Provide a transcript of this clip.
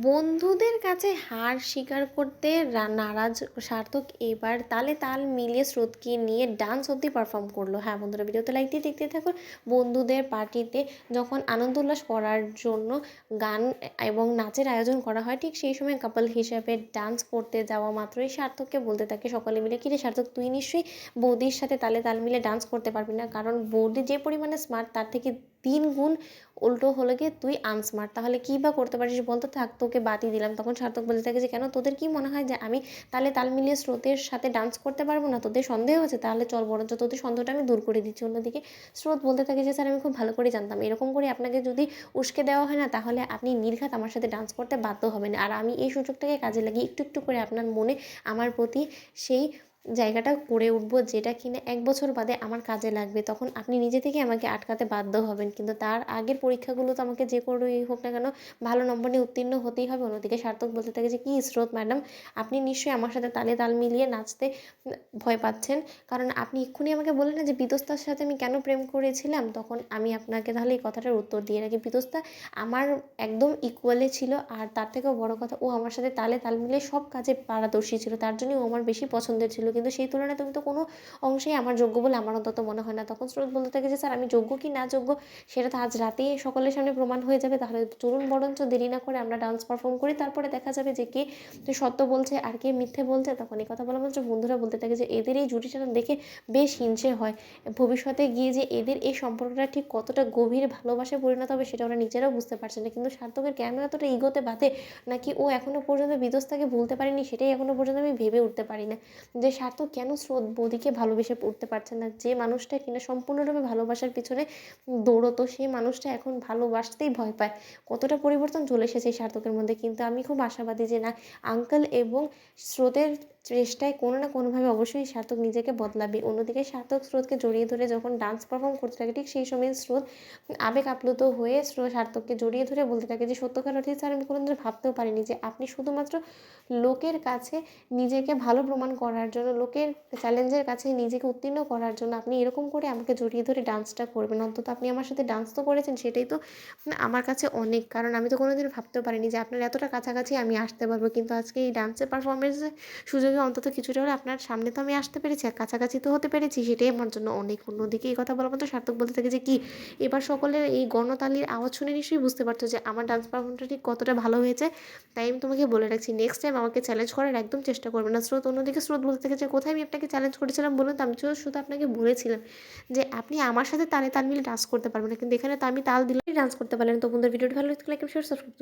বন্ধুদের কাছে হার স্বীকার করতে নারাজ সার্থক এবার তালে তাল মিলিয়ে স্রোতকে নিয়ে ডান্স অবধি পারফর্ম করলো। হ্যাঁ বন্ধুরা, ভিডিওতে লাইক দিয়ে দেখতে থাকুন। বন্ধুদের পার্টিতে যখন আনন্দ উল্লাস করার জন্য গান এবং নাচের আয়োজন করা হয়, ঠিক সেই সময় কাপল হিসাবে ডান্স করতে যাওয়া মাত্রই সার্থককে বলতে থাকে সকলে মিলে, কিরে সার্থক, তুই নিশ্চয়ই বৌদির সাথে তালে তাল মিলে ডান্স করতে পারবি না, কারণ বৌদি যে পরিমাণে স্মার্ট তার থেকে 3 গুণ উল্টো হলো গিয়ে তুই আনস্মার্ট, তাহলে কী বা করতে পারিস বলতো, থাক তোকে বাতি দিলাম। তখন সার্থক বলতে থাকে যে কেন, তোদের কি মনে হয় যে আমি তাহলে তাল মিলিয়ে স্রোতের সাথে ডান্স করতে পারবো না? তোদের সন্দেহ হচ্ছে? তাহলে চল বরঞ্চ তোদের সন্দেহটা আমি দূর করে দিচ্ছি। অন্যদিকে স্রোত বলতে থাকে যে স্যার, আমি খুব ভালো করে জানতাম এরকম করে আপনাকে যদি উস্কে দেওয়া হয় না, তাহলে আপনি নির্ঘাত আমার সাথে ডান্স করতে বাধ্য হবেন, আর আমি এই সুযোগটাকে কাজে লাগিয়ে একটু একটু করে আপনার মনে আমার প্রতি সেই জায়গাটা করে উঠবো, যেটা কিনা 1 বছর বাদে আমার কাজে লাগবে। তখন আপনি নিজে থেকে আমাকে আটকাতে বাধ্য হবেন, কিন্তু তার আগের পরীক্ষাগুলো তো আমাকে যে করেই হোক না কেন ভালো নম্বর নিয়ে উত্তীর্ণ হতেই হবে। অন্যদিকে সার্থক বলতে থাকে যে কী স্রোত ম্যাডাম, আপনি নিশ্চয়ই আমার সাথে তালে তাল মিলিয়ে নাচতে ভয় পাচ্ছেন, কারণ আপনি এক্ষুনি আমাকে বললেন না যে বিতস্তার সাথে আমি কেন প্রেম করেছিলাম। তখন আমি আপনাকে তাহলে এই কথাটার উত্তর দিয়ে রাখি, বিতস্তা আমার একদম ইকুয়ালে ছিল, আর তার থেকেও বড় কথা, ও আমার সাথে তালে তাল মিলিয়ে সব কাজে পারদর্শী ছিল, তার জন্যই ও আমার বেশি পছন্দের ছিল, কিন্তু সেই তুলনায় তুমি তো কোনো অংশেই আমার যোগ্য বলে আমার অন্তত মনে হয় না। তখন স্রোত বলতে থাকে যে স্যার, আমি যোগ্য কি না যোগ্য সেটা তো আজ রাতেই সকলের সামনে প্রমাণ হয়ে যাবে, তাহলে চলুন বরঞ্চ দেরি না করে আমরা ডান্স পারফর্ম করি, তারপরে দেখা যাবে যে কে সত্য বলছে আর কে মিথ্যে বলছে। তখন এই কথা বলা মাত্র বন্ধুরা বলতে থাকে যে এদের এই জুটিটা দেখে বেশ হিংসে হয়, ভবিষ্যতে গিয়ে যে এদের এই সম্পর্কটা ঠিক কতটা গভীর ভালোবাসায় পরিণত হবে সেটা ওরা নিজেরাও বুঝতে পারছে না। কিন্তু সার্থকের কেন এতটা ইগোতে বাধে, নাকি ও এখনও পর্যন্ত বিতস্তাকে ভুলতে পারেনি, সেটাই এখনও পর্যন্ত আমি ভেবে উঠতে পারি না, যে সার্থক কেন স্রোত বৌদিকে ভালোবেসে উঠতে পারছে না। যে মানুষটা কিনা সম্পূর্ণরূপে ভালোবাসার পিছনে দৌড়তো, সেই মানুষটা এখন ভালোবাসতেই ভয় পায়। কতটা পরিবর্তন চলে এসেছে এই সার্থকের মধ্যে, কিন্তু আমি খুব আশাবাদী যে না, আঙ্কেল এবং স্রোতের চেষ্টায় কোনো না কোনোভাবে অবশ্যই সার্থক নিজেকে বদলাবে। অন্যদিকে সার্থক স্রোতকে জড়িয়ে ধরে যখন ডান্স পারফর্ম করতে থাকে, ঠিক সেই সময় স্রোত আবেগ আপ্লুত হয়ে সার্থককে জড়িয়ে ধরে বলতে থাকে যে সত্যকার অর্থে স্যার, আমি কোনোদিন ভাবতেও পারিনি যে আপনি শুধুমাত্র লোকের কাছে নিজেকে ভালো প্রমাণ করার জন্য, লোকের চ্যালেঞ্জের কাছে নিজেকে উত্তীর্ণ করার জন্য আপনি এরকম করে আমাকে জড়িয়ে ধরে ডান্সটা করবেন। অন্তত আপনি আমার সাথে ডান্স তো করেছেন, সেটাই তো আমার কাছে অনেক, কারণ আমি তো কোনোদিন ভাবতেও পারিনি যে আপনার এতটা কাছাকাছি আমি আসতে পারবো। কিন্তু আজকে এই ডান্সের পারফরমেন্সের সুযোগে অন্তত কিছুটা হলে আপনার সামনে তো আমি আসতে পেরেছি, আর কাছাকাছি তো হতে পেরেছি, সেটাই আমার জন্য অনেক। অন্যদিকে এই কথা বলার মতো সার্থক বলতে থাকে যে কি, এবার সকলের এই গণতালির আওয়াজ শুনে নিশ্চয়ই বুঝতে পারছো যে আমার ডান্স পারফরমেন্সটা ঠিক কতটা ভালো হয়েছে। তাই আমি তোমাকে বলে রাখছি, নেক্সট টাইম আমাকে চ্যালেঞ্জ করার একদম চেষ্টা করবে না। স্রোত অন্যদিকে স্রোত বলতে থাকে যে কোথায় আমি আপনাকে চ্যালেঞ্জ করেছিলাম বলুন তো, আমি তো শুধু আপনাকে বলেছিলাম যে আপনি আমার সাথে তালে তাল মিলে ডান্স করতে পারবেন না, কিন্তু এখানে তো আমি তাল দিলেই ডান্স করতে পারলেন। তো বন্ধুদের ভিডিওটি ভালো লাগলে লাইক শেয়ার সাবস্ক্রাইব